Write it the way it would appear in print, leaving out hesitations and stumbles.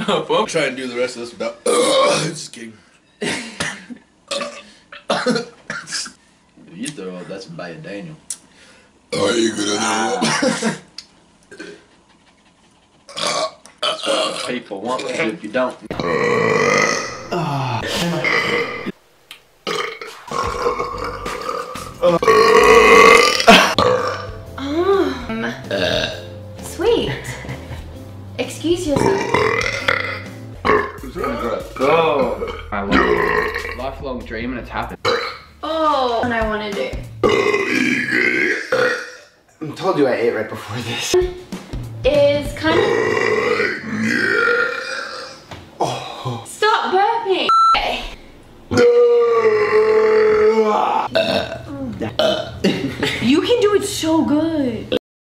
I'm trying to do the rest of this without. Just kidding. If you throw up, that's bad, Daniel. Are you gonna throw up? That's what people want to do if you don't. Sweet. Excuse yourself. Go. I love it. Lifelong dream and it's happened. Oh, and I want to do. I told you I ate right before this. Is kind of. Oh. Stop burping. You can do it so good.